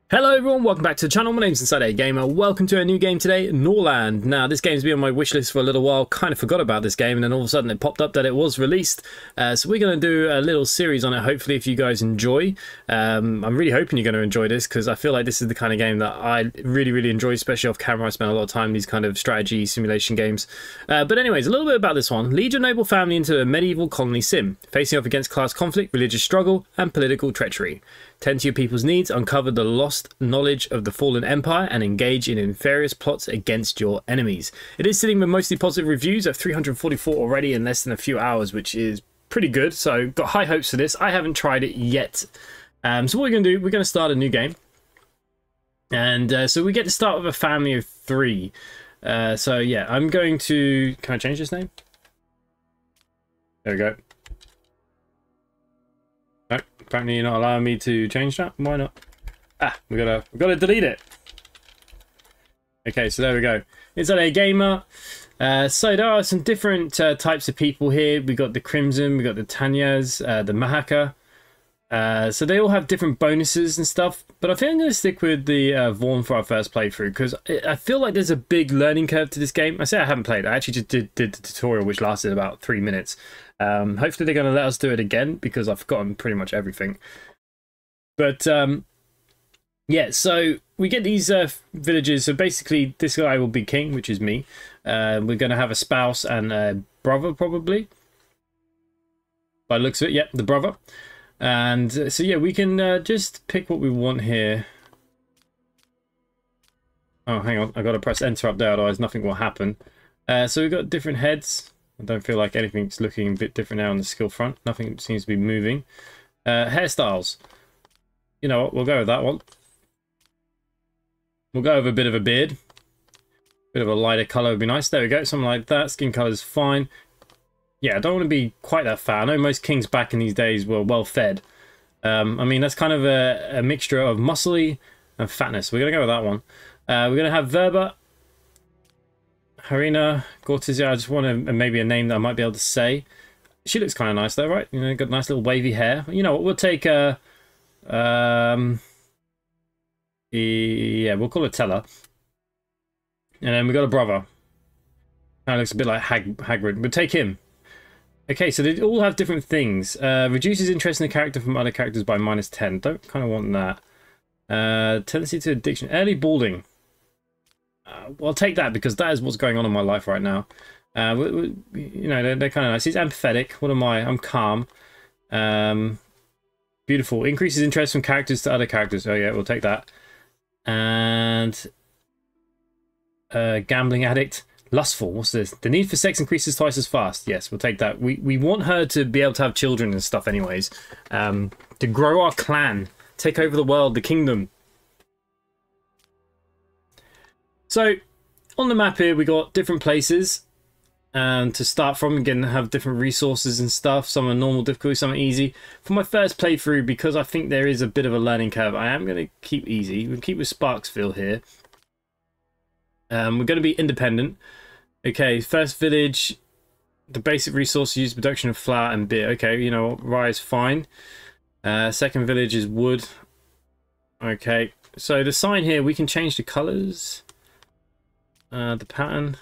Hello everyone, welcome back to the channel. My name's InsideAgameR. Welcome to a new game today, Norland. Now, this game's been on my wish list for a little while. Kind of forgot about this game, and then all of a sudden it popped up that it was released. So we're going to do a little series on it, hopefully, if you guys enjoy. I'm really hoping you're going to enjoy this, because I feel like this is the kind of game that I really enjoy, especially off camera. I spend a lot of time in these kind of strategy simulation games. But anyways, a little bit about this one. Lead your noble family into a medieval colony sim, facing off against class conflict, religious struggle, and political treachery. Tend to your people's needs, uncover the lost knowledge of the fallen empire, and engage in nefarious plots against your enemies. It is sitting with mostly positive reviews at 344 already in less than a few hours, which is pretty good. So got high hopes for this. I haven't tried it yet. So what we're going to do, we're going to start a new game. And so we get to start with a family of 3. So yeah, I'm going to... Can I change this name? There we go. No, apparently you're not allowing me to change that. Why not? Ah, we gotta delete it. Okay, so there we go. InsideAgameR. So there are some different types of people here. We got the Crimson, we got the Tanyas, the Mahaka. So they all have different bonuses and stuff. But I think I'm going to stick with the Vaughn for our first playthrough, because I feel like there's a big learning curve to this game. I say I haven't played. I actually just did the tutorial, which lasted about 3 minutes. Hopefully they're going to let us do it again, because I've forgotten pretty much everything. But yeah, so we get these villages. So basically this guy will be king, which is me. We're going to have a spouse and a brother, probably. By the looks of it, yep, the brother. And so yeah, we can just pick what we want here. Oh, hang on, I got to press enter up there, otherwise nothing will happen. So we've got different heads. I don't feel like anything's looking a bit different now on the skill front. Nothing seems to be moving. Hairstyles. You know what, we'll go with that one. We'll go with a bit of a beard. Bit of a lighter colour would be nice. There we go, something like that. Skin colour's fine. Yeah, I don't want to be quite that fat. I know most kings back in these days were well fed. I mean, that's kind of a mixture of muscly and fatness. We're going to go with that one. We're going to have Verba, Harina, Gortizia. I just want maybe a name that I might be able to say. She looks kind of nice though, right? You know, got nice little wavy hair. You know what, we'll take yeah, we'll call her Teller. And then we got a brother. Kind of looks a bit like Hagrid. We'll take him. Okay, so they all have different things. Reduces interest in the character from other characters by -10. Don't kind of want that. Tendency to addiction. Early balding. Well, I'll take that, because that is what's going on in my life right now. You know, they're kind of nice. He's empathetic. What am I? I'm calm. Beautiful. Increases interest from characters to other characters. Oh yeah, we'll take that. And gambling addict. Lustful. What's this? The need for sex increases twice as fast. Yes, we'll take that. We want her to be able to have children and stuff anyways. To grow our clan. Take over the world, the kingdom. So, on the map here, we got different places to start from. Again, have different resources and stuff. Some are normal difficulty, some are easy. For my first playthrough, because I think there is a bit of a learning curve, I am going to keep easy. We'll keep with Sparksville here. We're going to be independent. Okay, first village, the basic resource used production of flour and beer. Okay, you know what, rye is fine. Second village is wood. Okay, so the sign here, we can change the colours. The pattern.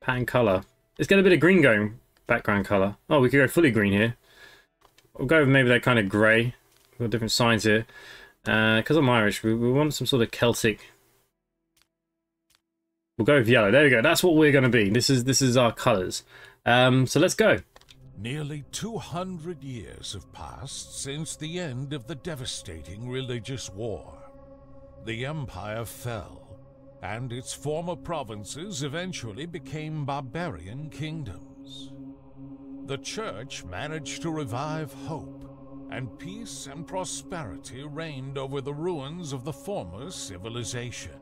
Pattern colour. Let's get a bit of green going. Background colour. Oh, we could go fully green here. We'll go with maybe that kind of grey. We've got different signs here. Because I'm Irish, we want some sort of Celtic. We'll go with yellow. There we go. That's what we're going to be. This is our colours. So let's go. Nearly 200 years have passed since the end of the devastating religious war. The empire fell, and its former provinces eventually became barbarian kingdoms. The church managed to revive hope, and peace and prosperity reigned over the ruins of the former civilization.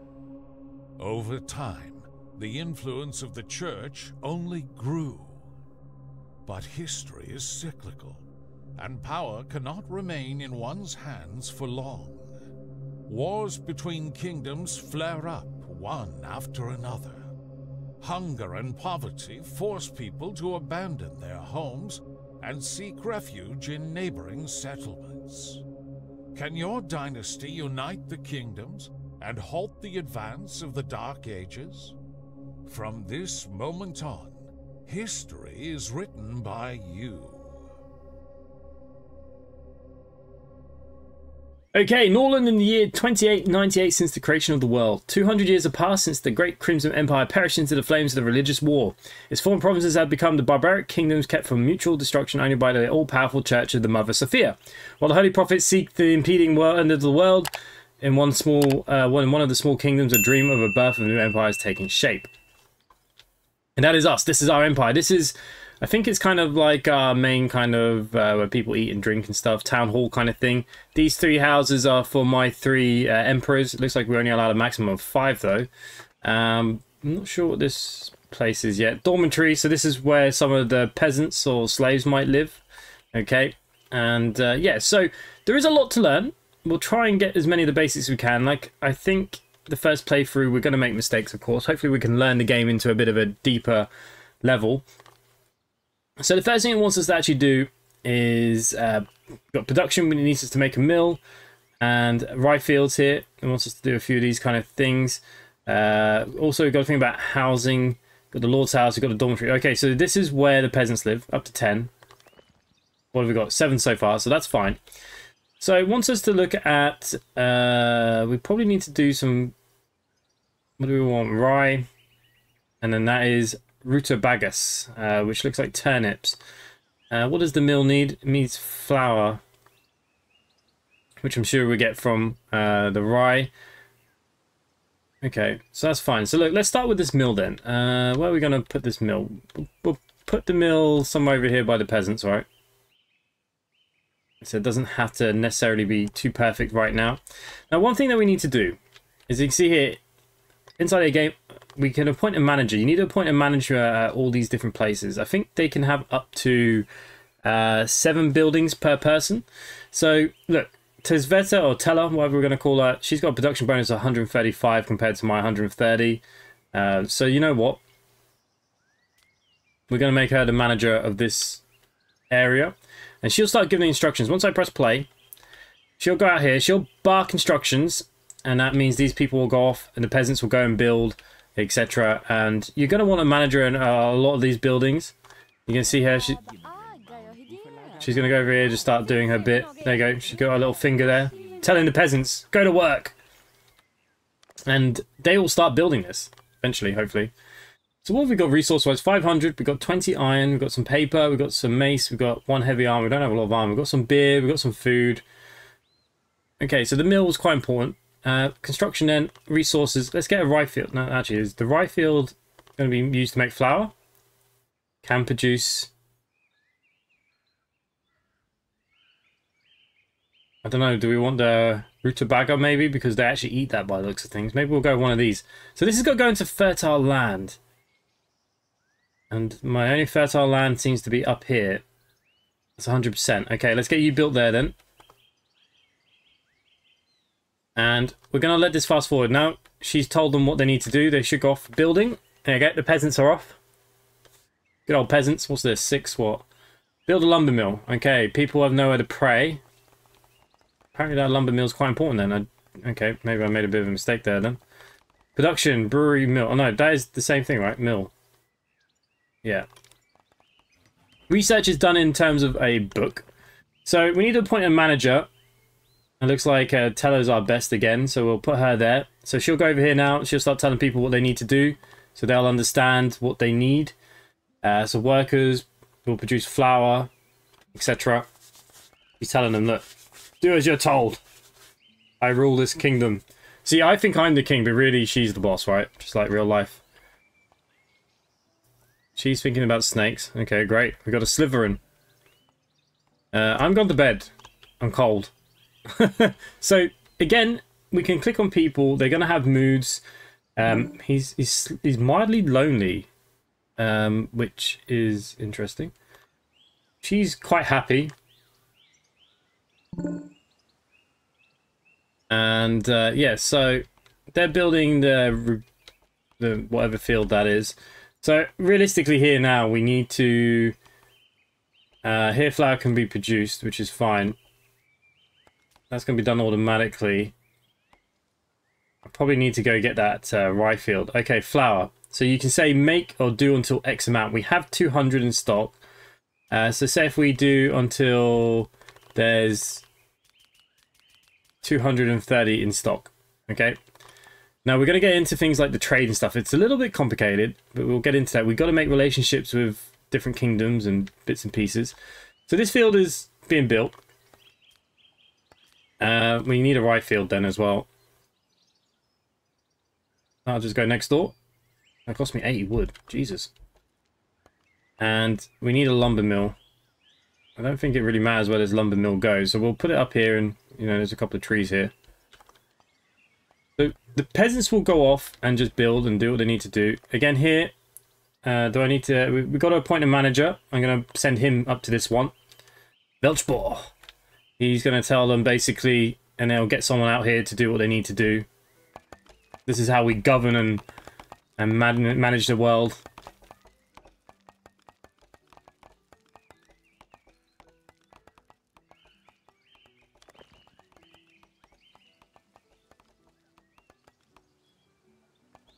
Over time, the influence of the church only grew. But history is cyclical, and power cannot remain in one's hands for long. Wars between kingdoms flare up, one after another. Hunger and poverty force people to abandon their homes and seek refuge in neighboring settlements. alliance. Can your dynasty unite the kingdoms and halt the advance of the Dark Ages? From this moment on, history is written by you. Okay, Norland in the year 2898 since the creation of the world. 200 years have passed since the great Crimson Empire perished into the flames of the religious war. Its former provinces have become the barbaric kingdoms kept from mutual destruction only by the all-powerful Church of the Mother Sophia. While the holy prophets seek the impeding end of the world, in one of the small kingdoms, a dream of a birth of a new empire is taking shape. And that is us. This is our empire. This is, I think it's kind of like our main kind of where people eat and drink and stuff, town hall kind of thing. These 3 houses are for my 3 emperors. It looks like we're only allowed a maximum of 5 though. I'm not sure what this place is yet. Dormitory, so this is where some of the peasants or slaves might live. Okay, and yeah, so there is a lot to learn. We'll try and get as many of the basics we can. Like, I think the first playthrough, we're going to make mistakes, of course. Hopefully we can learn the game into a bit of a deeper level. So the first thing it wants us to actually do is got production. It needs us to make a mill and rye fields here. It wants us to do a few of these kind of things. Also, we've got to think about housing. Got the Lord's house. We've got the dormitory. Okay, so this is where the peasants live, up to 10. What have we got? 7 so far, so that's fine. So it wants us to look at, we probably need to do some, what do we want? Rye, and then that is rutabagas, which looks like turnips. What does the mill need? It needs flour, which I'm sure we get from the rye. Okay, so that's fine. So look, let's start with this mill then. Where are we going to put this mill? We'll put the mill somewhere over here by the peasants, right? So it doesn't have to necessarily be too perfect right now. Now, one thing that we need to do is, you can see here, inside a game, we can appoint a manager. You need to appoint a manager at all these different places. I think they can have up to 7 buildings per person. So, look, Tezveta or Tella, whatever we're going to call her, she's got a production bonus of 135 compared to my 130. So, you know what? We're going to make her the manager of this area. And she'll start giving instructions. Once I press play, she'll go out here, she'll bark instructions, and that means these people will go off and the peasants will go and build, etc. And you're going to want a manager in a lot of these buildings. You can see here, she's going to go over here, just start doing her bit. There you go, she's got a little finger there, telling the peasants, go to work. And they will start building this, eventually, hopefully. So what have we got resource-wise? 500, we've got 20 iron, we've got some paper, we've got some mace, we've got 1 heavy armor, we don't have a lot of armor, we've got some beer, we've got some food. Okay, so the mill is quite important. Construction then, resources, let's get a rye field. No, actually, is the rye field going to be used to make flour? Can produce... I don't know, do we want the rutabaga maybe? Because they actually eat that by the looks of things. Maybe we'll go with one of these. So this has got to go into fertile land. And my only fertile land seems to be up here. That's 100%. Okay, let's get you built there then. And we're going to let this fast forward. Now, she's told them what they need to do. They should go off building. There you go, the peasants are off. Good old peasants. What's this? 6 what? Build a lumber mill. Okay, people have nowhere to pray. Apparently that lumber mill is quite important then. Okay, maybe I made a bit of a mistake there then. Production, brewery, mill. Oh no, that is the same thing, right? Mill. Yeah. Research is done in terms of a book. So we need to appoint a manager. It looks like Teller's our best again, so we'll put her there. So she'll go over here now. She'll start telling people what they need to do, so they'll understand what they need. So workers will produce flour, etc. He's telling them, look, do as you're told. I rule this kingdom. See, I think I'm the king, but really she's the boss, right? Just like real life. She's thinking about snakes. Okay, great. We got a Slytherin. I'm gone to bed. I'm cold. So again, we can click on people. They're gonna have moods. He's mildly lonely, which is interesting. She's quite happy, and yeah. So they're building the whatever field that is. So realistically, here now we need to. Here flour can be produced, which is fine. That's going to be done automatically. I probably need to go get that rye field. Okay, flour. So you can say make or do until X amount. We have 200 in stock. So say if we do until there's 230 in stock. Okay. Now we're going to get into things like the trade and stuff. It's a little bit complicated, but we'll get into that. We've got to make relationships with different kingdoms and bits and pieces. So this field is being built. We need a rye field then as well. I'll just go next door. That cost me 80 wood. Jesus. And we need a lumber mill. I don't think it really matters where this lumber mill goes. So we'll put it up here and, you know, there's a couple of trees here. So the peasants will go off and just build and do what they need to do. Again here, do I need to... We've got to appoint a manager. I'm going to send him up to this one. Belchbor. He's going to tell them basically, and they'll get someone out here to do what they need to do. This is how we govern and manage the world.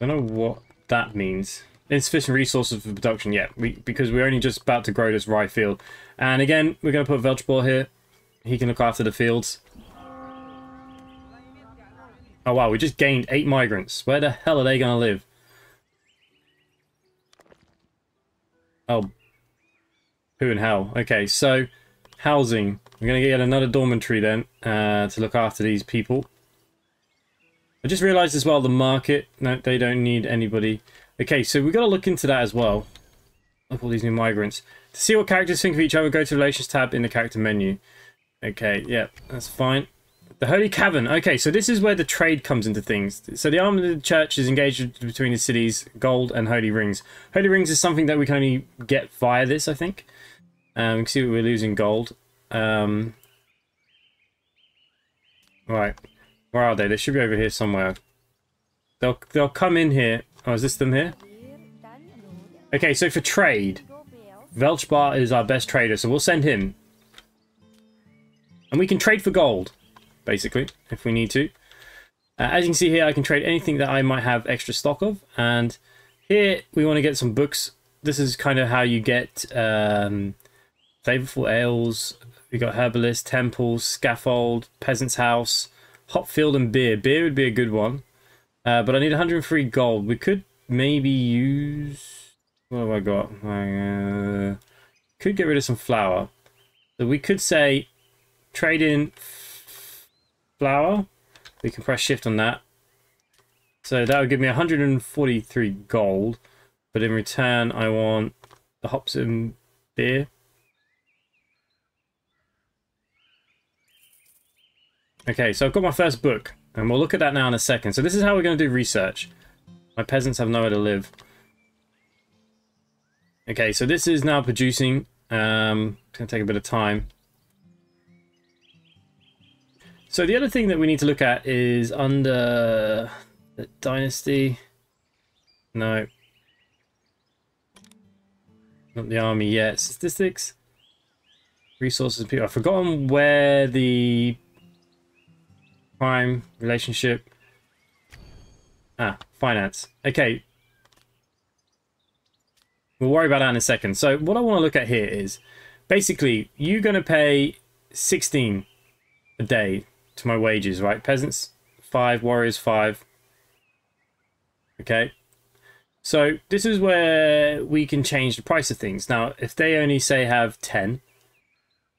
I don't know what that means. Insufficient resources for production yet, because we're only just about to grow this rye field. And again, we're going to put Velchbor here. He can look after the fields. Oh wow, we just gained 8 migrants. Where the hell are they going to live? Oh. Who and hell. Okay, so housing. We're going to get another dormitory then to look after these people. I just realised as well the market. No, they don't need anybody. Okay, so we've got to look into that as well. Look at all these new migrants. To see what characters think of each other, go to Relations tab in the character menu. Okay, yeah, that's fine. The Holy Cavern. Okay, so this is where the trade comes into things. So the arm of the church is engaged between the cities, gold and holy rings. Holy rings is something that we can only get via this, I think. You can see we're losing gold. Right. Where are they? They should be over here somewhere. They'll come in here. Oh, is this them here? Okay, so for trade, Velchbar is our best trader, so we'll send him. And we can trade for gold, basically, if we need to. As you can see here, I can trade anything that I might have extra stock of. And here, we want to get some books. This is kind of how you get flavorful ales. We got herbalist, temples, scaffold, peasant's house, hop field, and beer. Beer would be a good one. But I need 103 gold. We could maybe use... What have I got? Could get rid of some flour. So we could say trade in flour. We can press shift on that. So that would give me 143 gold. But in return, I want the hops and beer. Okay, so I've got my first book. And we'll look at that now in a second. So this is how we're going to do research. My peasants have nowhere to live. Okay, so this is now producing. It's going to take a bit of time. So the other thing that we need to look at is under the dynasty. No. Not the army yet. Statistics. Resources. People. I've forgotten where the... Crime, relationship. Finance. Okay. We'll worry about that in a second. So what I want to look at here is basically you're going to pay 16 a day to my wages, right? Peasants 5, warriors 5. Okay. So this is where we can change the price of things. Now, if they only say have 10,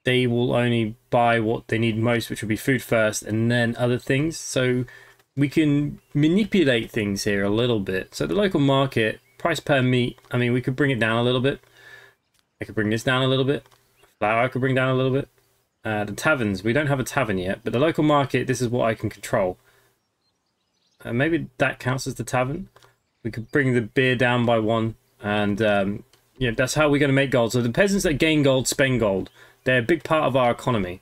they will only buy what they need most, which will be food first and then other things. So we can manipulate things here a little bit. So the local market, price per meat, I mean, we could bring it down a little bit. I could bring this down a little bit. Flour I could bring down a little bit. The taverns, we don't have a tavern yet, but the local market, this is what I can control. Maybe that counts as the tavern. We could bring the beer down by 1. And yeah, that's how we're going to make gold. So the peasants that gain gold spend gold. They're a big part of our economy.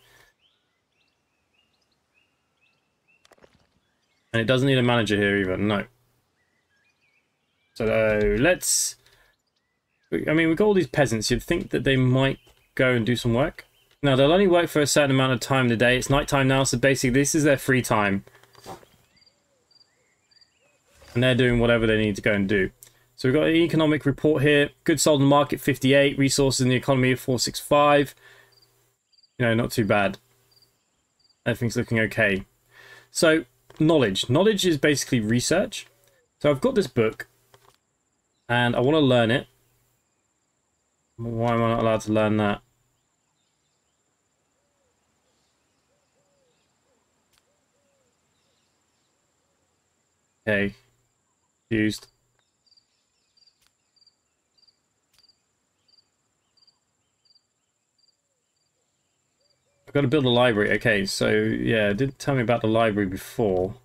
And it doesn't need a manager here either, no. So let's... I mean, we've got all these peasants. You'd think that they might go and do some work. Now, they'll only work for a certain amount of time in the day. It's nighttime now, so basically this is their free time. And they're doing whatever they need to go and do. So we've got an economic report here. Goods sold in the market, 58. Resources in the economy, 465. You know, not too bad. Everything's looking okay. So, knowledge. Knowledge is basically research. So I've got this book. And I want to learn it. Why am I not allowed to learn that? Okay. Used. I've got to build a library. Okay, so yeah, it didn't tell me about the library before.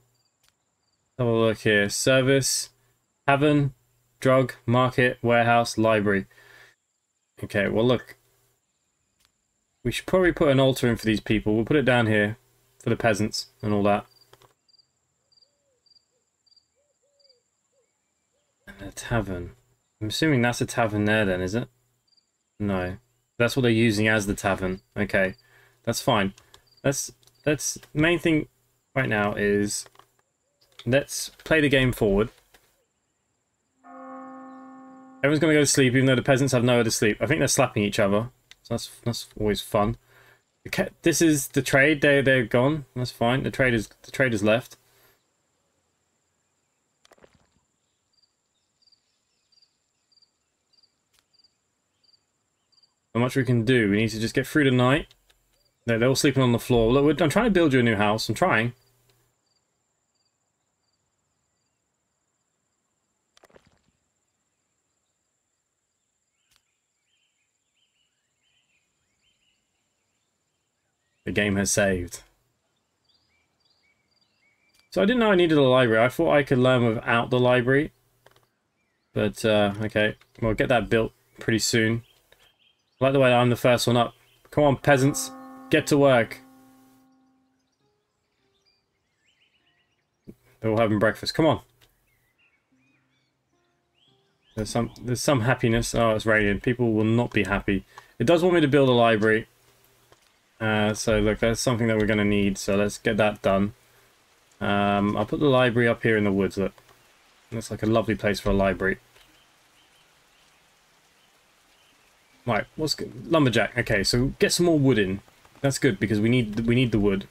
Have a look here. Service, tavern, drug, market, warehouse, library. Okay, well look. We should probably put an altar in for these people. We'll put it down here for the peasants and all that. And a tavern. I'm assuming that's a tavern there then, is it? No. That's what they're using as the tavern. Okay. That's fine. That's main thing right now is let's play the game forward. Everyone's gonna go to sleep, even though the peasants have nowhere to sleep. I think they're slapping each other, so that's always fun. This is the trade. They're gone. That's fine. The traders left. Not much we can do. We need to just get through the night. They're all sleeping on the floor. Look, I'm trying to build you a new house. I'm trying. The game has saved. So I didn't know I needed a library. I thought I could learn without the library. But, okay. We'll get that built pretty soon. I like the way I'm the first one up. Come on, peasants. Get to work. They're all having breakfast. Come on. There's some happiness. Oh, it's raining. People will not be happy. It does want me to build a library. So look, that's something that we're going to need. So let's get that done. I'll put the library up here in the woods. Look, looks like a lovely place for a library. Right, what's good? Lumberjack. Okay, so get some more wood in. That's good because we need the wood.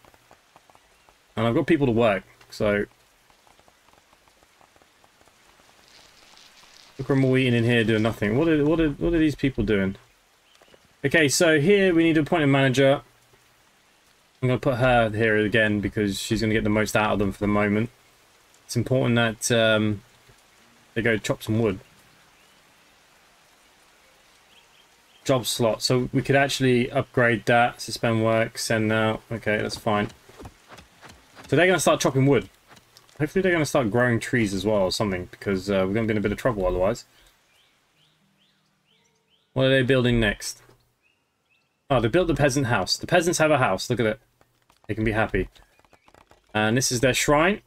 And I've got people to work, so look, we're all eating in here doing nothing. What are these people doing? Okay, so here we need to appoint a manager. I'm going to put her here again because she's going to get the most out of them for the moment. It's important that they go chop some wood. Job slot. So we could actually upgrade that. Suspend work, send out. Okay, that's fine. So they're going to start chopping wood. Hopefully they're going to start growing trees as well or something, because we're going to be in a bit of trouble otherwise. What are they building next? Oh, they built the peasant house. The peasants have a house. Look at it. They can be happy. And this is their shrine.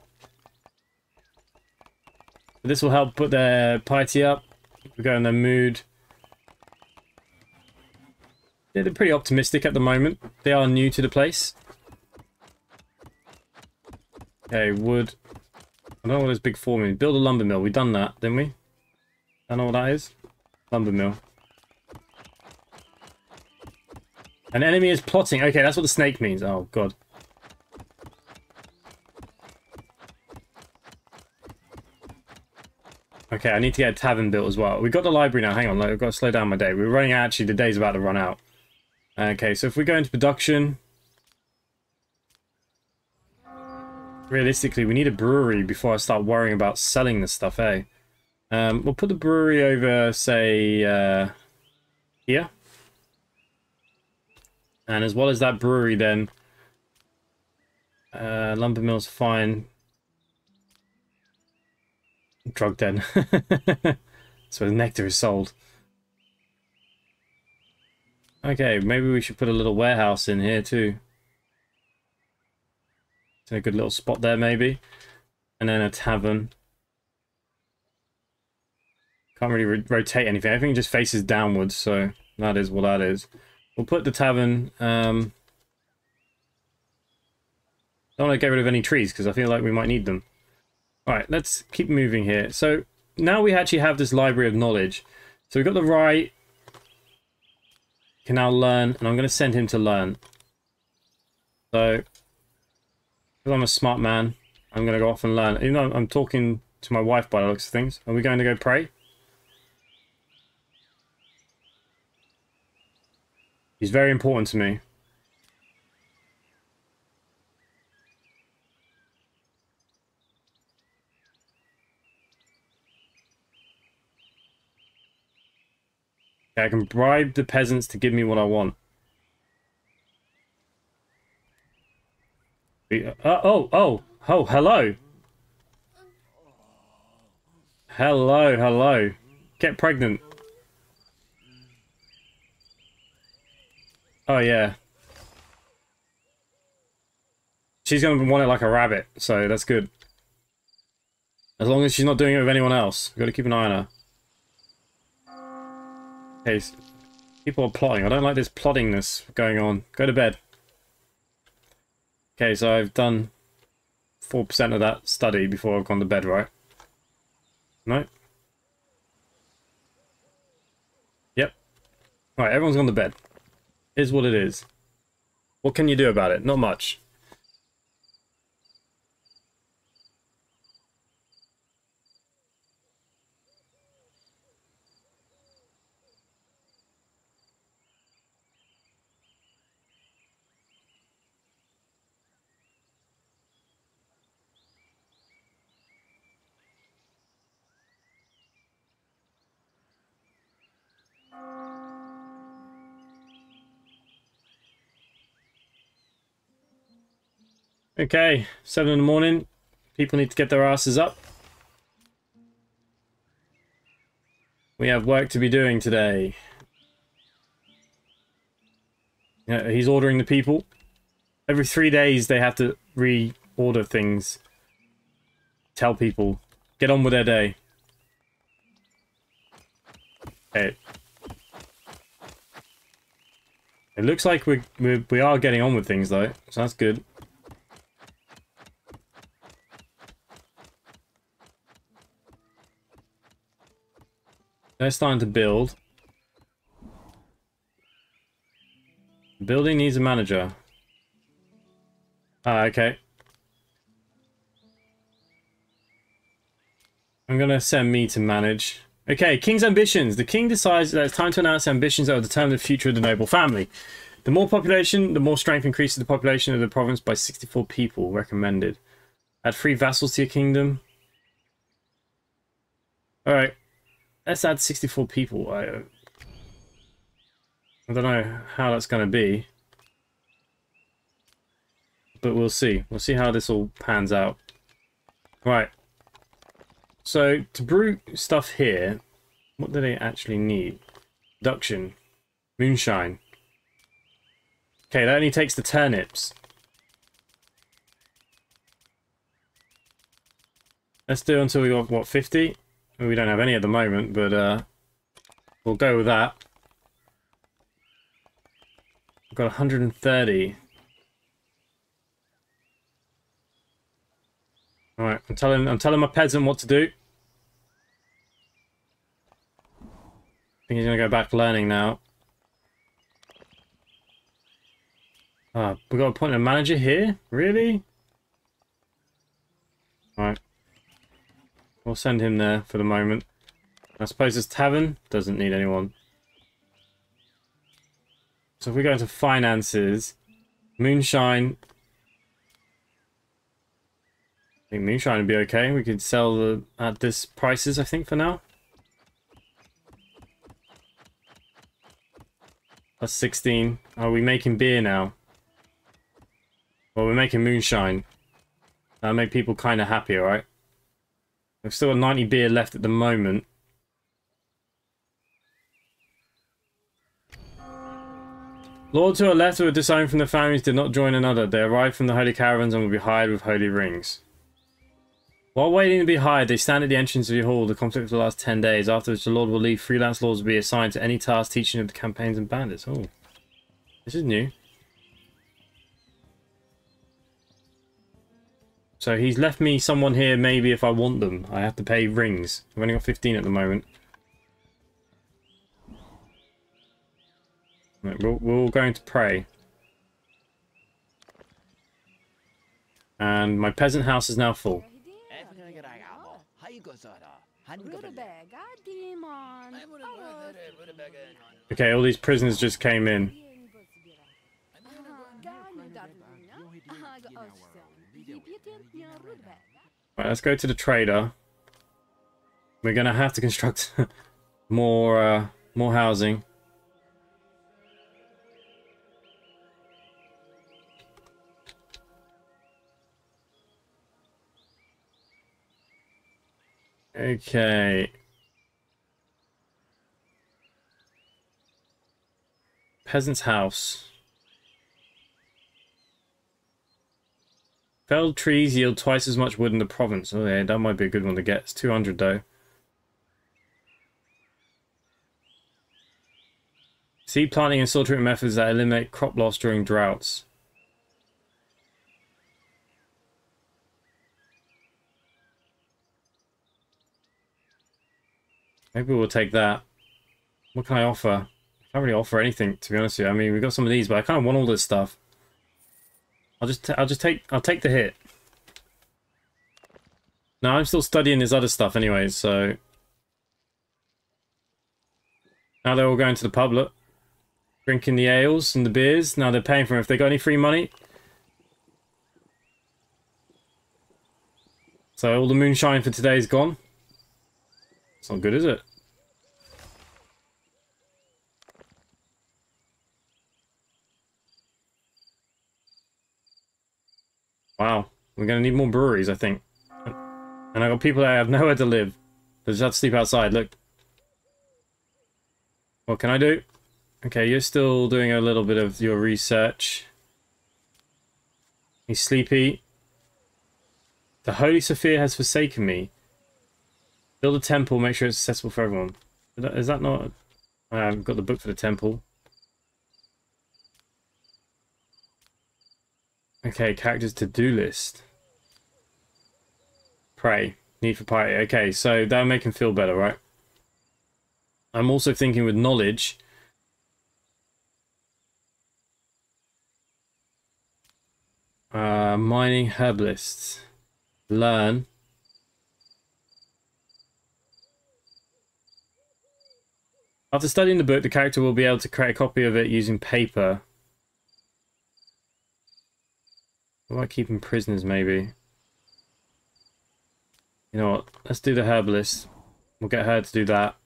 This will help put their piety up. We go in their mood. Yeah, they're pretty optimistic at the moment. They are new to the place. Okay, wood. I don't know what this big four means. Build a lumber mill. We've done that, didn't we? I don't know what that is. Lumber mill. An enemy is plotting. Okay, that's what the snake means. Oh, God. Okay, I need to get a tavern built as well. We've got the library now. Hang on, I've got to slow down my day. We're running out. Actually, the day's about to run out. Okay, so if we go into production... Realistically, we need a brewery before I start worrying about selling this stuff, eh? We'll put the brewery over, say, here. And as well as that brewery, then... lumber mill's fine. Drug den. So the nectar is sold. Okay, maybe we should put a little warehouse in here too. It's a good little spot there, maybe. And then a tavern. Can't really rotate anything. Everything just faces downwards, so that is what that is. We'll put the tavern. Don't want to get rid of any trees because I feel like we might need them. Alright, let's keep moving here. So now we actually have this library of knowledge. So we've got the right. Can now learn, and I'm going to send him to learn. So, because I'm a smart man, I'm going to go off and learn. Even though I'm talking to my wife by the looks of things. Are we going to go pray? He's very important to me. Okay, I can bribe the peasants to give me what I want. Oh, hello. Hello. Get pregnant. Oh, yeah. She's going to want it like a rabbit, so that's good. As long as she's not doing it with anyone else. We've got to keep an eye on her. Okay, people are plotting. I don't like this plottingness going on. Go to bed. Okay, so I've done 4% of that study before I've gone to bed, right? No? Yep. Alright, everyone's gone to bed. Is what it is. What can you do about it? Not much. Okay, 7 in the morning. People need to get their asses up. We have work to be doing today. Yeah, he's ordering the people. Every 3 days they have to reorder things. Tell people. Get on with their day. Okay. It looks like we are getting on with things though, so that's good. They're starting to build. The building needs a manager. Ah, okay. I'm gonna send me to manage. Okay, King's ambitions. The king decides that it's time to announce ambitions that will determine the future of the noble family. The more population, the more strength increases the population of the province by 64 people. Recommended. Add 3 vassals to your kingdom. Alright. Let's add 64 people. I don't know how that's going to be. But we'll see. We'll see how this all pans out. Right. So, to brew stuff here, what do they actually need? Production. Moonshine. Okay, that only takes the turnips. Let's do until we got, what, 50? We don't have any at the moment, but we'll go with that. We've got 130. Alright, I'm telling my peasant what to do. I think he's gonna go back learning now. Ah, we got to appoint a manager here? Really? Alright. We'll send him there for the moment. I suppose this tavern doesn't need anyone. So if we go into finances, moonshine. I think moonshine would be okay. We could sell at this prices, I think, for now. That's 16. Are we making beer now? Well, we're making moonshine. That'll make people kind of happy, alright? We've still got 90 beer left at the moment. Lords who are left or disowned from the families did not join another. They arrived from the holy caravans and will be hired with holy rings. While waiting to be hired, they stand at the entrance of your hall. The conflict will last 10 days. Afterwards, the Lord will leave. Freelance lords will be assigned to any task teaching of the campaigns and bandits. Oh. This is new. So he's left me someone here, maybe if I want them. I have to pay rings. I've only got 15 at the moment. Right, we're all going to pray. And my peasant house is now full. Okay, all these prisoners just came in. Right, let's go to the trader. We're gonna have to construct more housing. Okay. Peasant's house. Felled trees yield twice as much wood in the province. Oh yeah, that might be a good one to get. It's 200 though. Seed planting and soil treatment methods that eliminate crop loss during droughts. Maybe we'll take that. What can I offer? I can't really offer anything, to be honest with you. I mean, we've got some of these, but I kind of want all this stuff. I'll take the hit. No, I'm still studying this other stuff anyway, so now they're all going to the pub, look. Drinking the ales and the beers. Now they're paying for them. If they got any free money. So all the moonshine for today is gone. It's not good, is it? Wow, we're going to need more breweries, I think. And I got people that have nowhere to live. They just have to sleep outside, look. What can I do? Okay, you're still doing a little bit of your research. He's sleepy. The Holy Sophia has forsaken me. Build a temple, make sure it's accessible for everyone. Is that not... I haven't got the book for the temple. Okay, characters to-do list. Pray. Need for piety. Okay, so that'll make him feel better, right? I'm also thinking with knowledge. Mining herbalists. Learn. After studying the book, the character will be able to create a copy of it using paper. What about keeping prisoners, maybe? You know what? Let's do the herbalist. We'll get her to do that.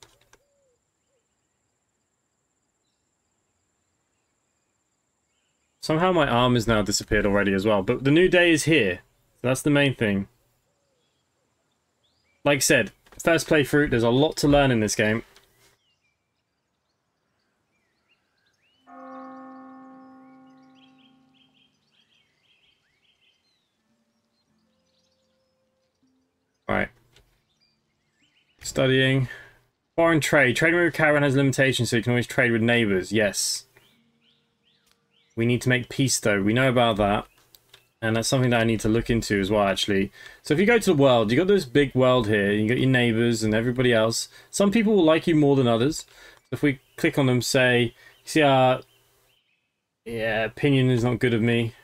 Somehow my arm has now disappeared already as well. But the new day is here. So that's the main thing. Like I said, first playthrough, there's a lot to learn in this game. Right. Studying. Foreign trade. Trading with a caravan has limitations, so you can always trade with neighbours. Yes. We need to make peace, though. We know about that. And that's something that I need to look into as well, actually. So if you go to the world, you got this big world here. You got your neighbours and everybody else. Some people will like you more than others. So if we click on them, say, see, yeah, opinion is not good of me.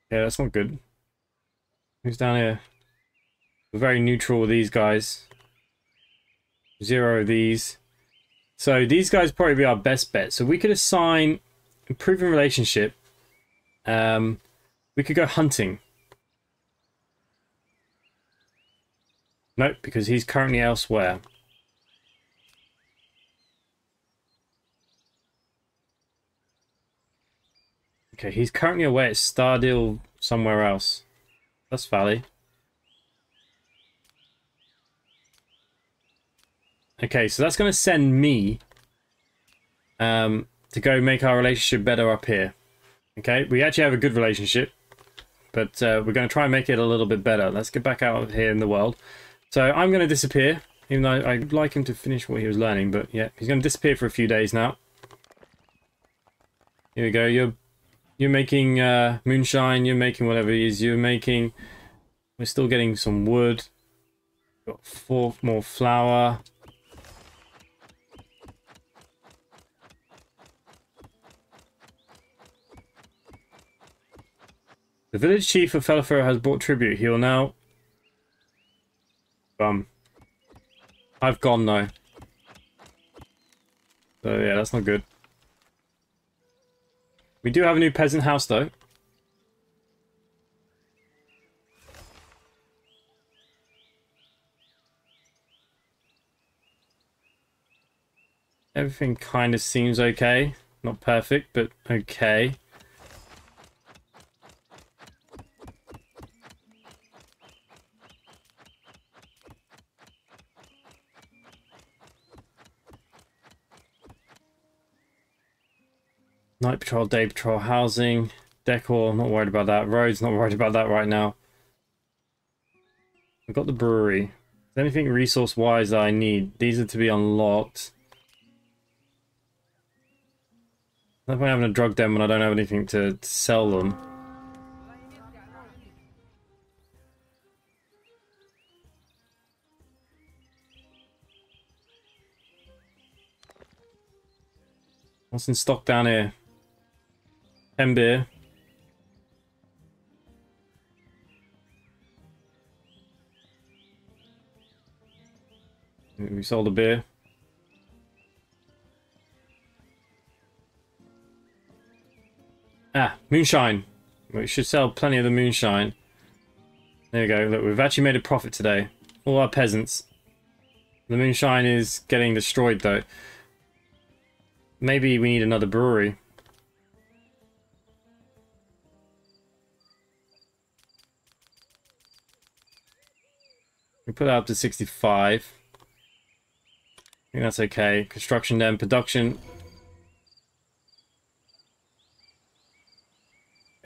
Yeah, that's not good. Who's down here? We're very neutral with these guys. 0 of these. So these guys probably be our best bet. So we could assign improving relationship. We could go hunting. Nope, because he's currently elsewhere. Okay, he's currently away at Stardeal somewhere else. That's Valley. Okay, so that's going to send me to go make our relationship better up here. Okay, we actually have a good relationship, but we're going to try and make it a little bit better. Let's get back out of here in the world. So I'm going to disappear, even though I'd like him to finish what he was learning, but yeah, he's going to disappear for a few days now. Here we go. You're making moonshine, you're making whatever it is you're making. We're still getting some wood. Got 4 more flour. The village chief of Felifero has brought tribute. He will now... I've gone though. So yeah, that's not good. We do have a new peasant house though. Everything kind of seems okay. Not perfect, but okay. Night patrol, day patrol, housing, decor, not worried about that. Roads, not worried about that right now. I've got the brewery. Is there anything resource-wise that I need? These are to be unlocked. No point having a drug den when I don't have anything to sell them. What's in stock down here? 10 beer. We sold a beer. Ah, moonshine. We should sell plenty of the moonshine. There you go. Look, we've actually made a profit today. All our peasants. The moonshine is getting destroyed though. Maybe we need another brewery. We put that up to 65. I think that's okay. Construction then, production.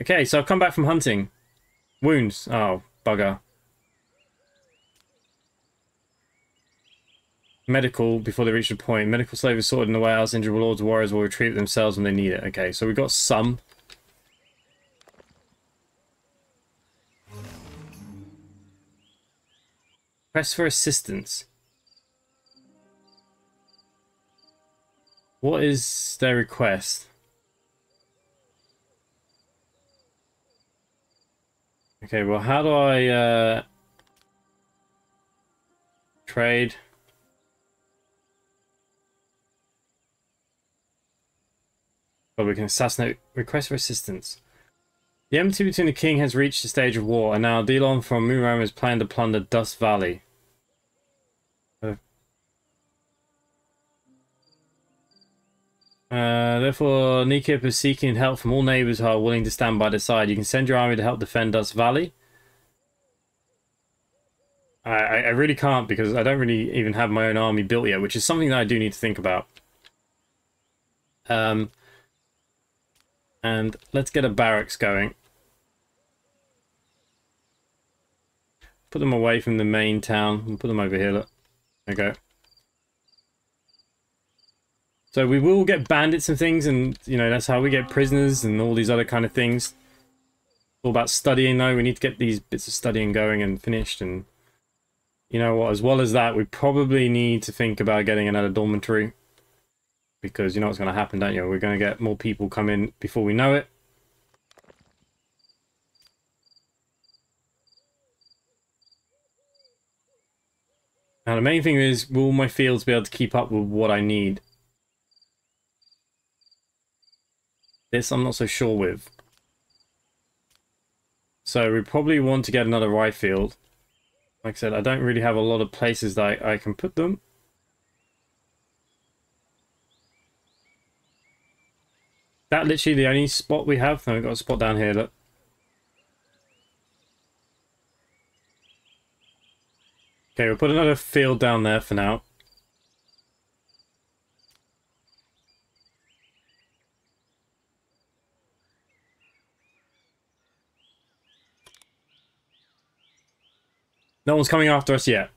Okay, so I've come back from hunting. Wounds. Oh, bugger. Medical, before they reach the point. Medical slave is sorted in the warehouse. Injured lords, warriors will retrieve it themselves when they need it. Okay, so we've got some. Press for assistance. What is their request? Okay, well, how do I trade? Well, we can assassinate. Request for assistance. The enmity between the king has reached the stage of war, and now Delon from Moonram is planning to plunder Dust Valley. Therefore, Nikip is seeking help from all neighbors who are willing to stand by their side. You can send your army to help defend Dust Valley. I really can't because I don't really even have my own army built yet, which is something that I do need to think about. And let's get a barracks going. Put them away from the main town and put them over here. Look, there we go. So we will get bandits and things, and you know that's how we get prisoners and all these other kind of things. It's all about studying though. We need to get these bits of studying going and finished, and you know what, as well as that, we probably need to think about getting another dormitory. Because you know what's going to happen, don't you? We're going to get more people come in before we know it. Now the main thing is, will my fields be able to keep up with what I need? This I'm not so sure with. So we probably want to get another rye field. Like I said, I don't really have a lot of places that I can put them. That literally the only spot we have. No, we've got a spot down here, look. Okay, we'll put another field down there for now. No one's coming after us yet.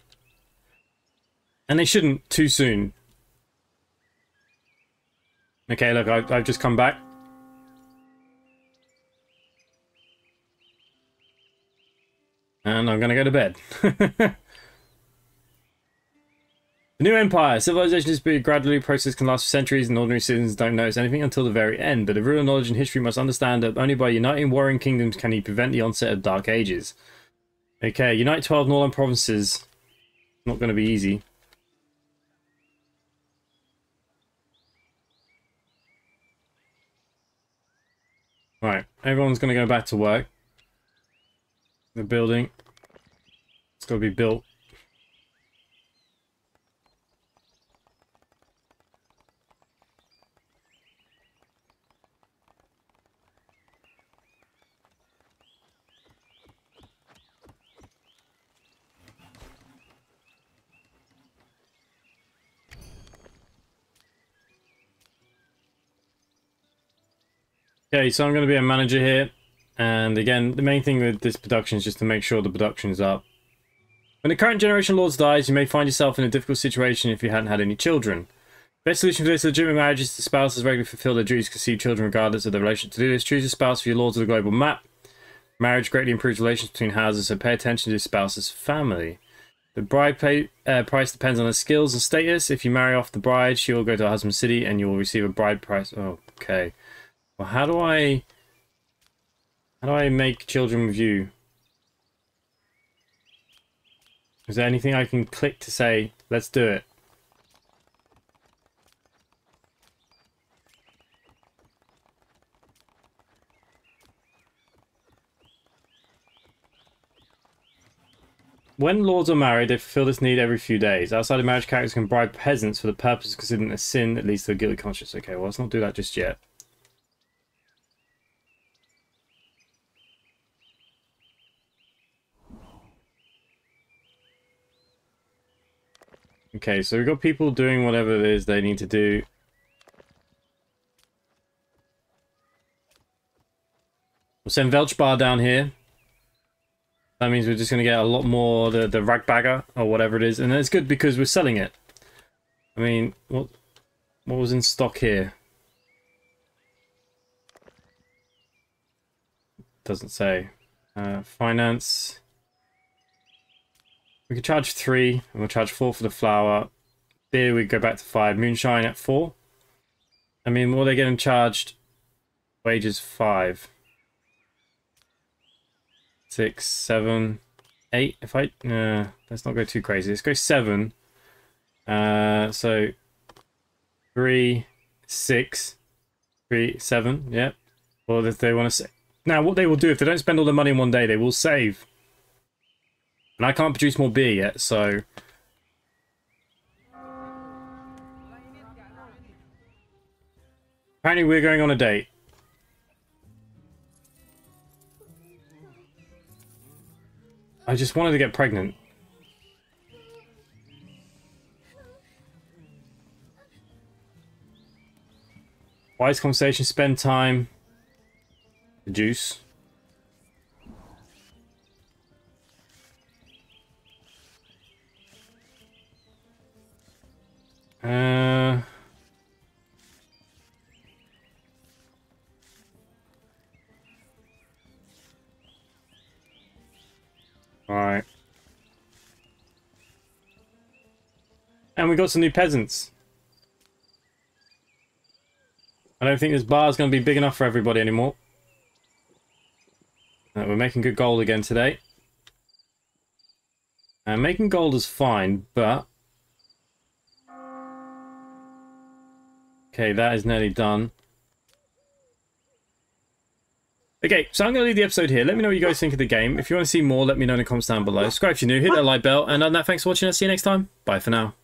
And they shouldn't too soon. Okay, look, I've just come back. And I'm gonna go to bed. The new empire. Civilization is built gradually. Process can last for centuries, and ordinary citizens don't notice anything until the very end. But the ruler of knowledge and history must understand that only by uniting warring kingdoms can he prevent the onset of dark ages. Okay, unite 12 Norland provinces. Not going to be easy. Right, everyone's going to go back to work. The building. It's got to be built. Okay, so I'm going to be a manager here, and again, the main thing with this production is just to make sure the production is up. When the current generation of lords dies, you may find yourself in a difficult situation if you hadn't had any children. The best solution for this legitimate marriage is the spouses regularly fulfill their duties to conceive children regardless of their relation. To do this, choose a spouse for your lords of the global map. Marriage greatly improves relations between houses, so pay attention to the spouse's family. The bride price depends on her skills and status. If you marry off the bride, she will go to her husband's city and you will receive a bride price. Oh, okay. Well, how do I make children with you? Is there anything I can click to say, let's do it? When lords are married, they fulfill this need every few days. Outside of marriage, characters can bribe peasants for the purpose of considering a sin that leads to a guilty conscience. Okay, well, let's not do that just yet. Okay, so we've got people doing whatever it is they need to do. We'll send Velchbar down here. That means we're just going to get a lot more the ragbagger or whatever it is. And it's good because we're selling it. I mean, what was in stock here? Doesn't say. Finance. We could charge 3, and we'll charge 4 for the flour. Beer, we go back to 5. Moonshine at 4. I mean, what are they getting charged? Wages 5. 6, 7, 8. If I... let's not go too crazy. Let's go 7. So 3, 6, 3, 7. Yep. Well, if they want to say... Now, what they will do, if they don't spend all the money in one day, they will save. And I can't produce more beer yet, so... Apparently we're going on a date. I just wanted to get pregnant. Wise conversation, spend time. Juice. Alright. And we got some new peasants. I don't think this bar is going to be big enough for everybody anymore. We're making good gold again today. Making gold is fine, but... Okay, that is nearly done. Okay, so I'm going to leave the episode here. Let me know what you guys think of the game. If you want to see more, let me know in the comments down below. Subscribe if you're new, hit that like bell, and other than that, thanks for watching. I'll see you next time. Bye for now.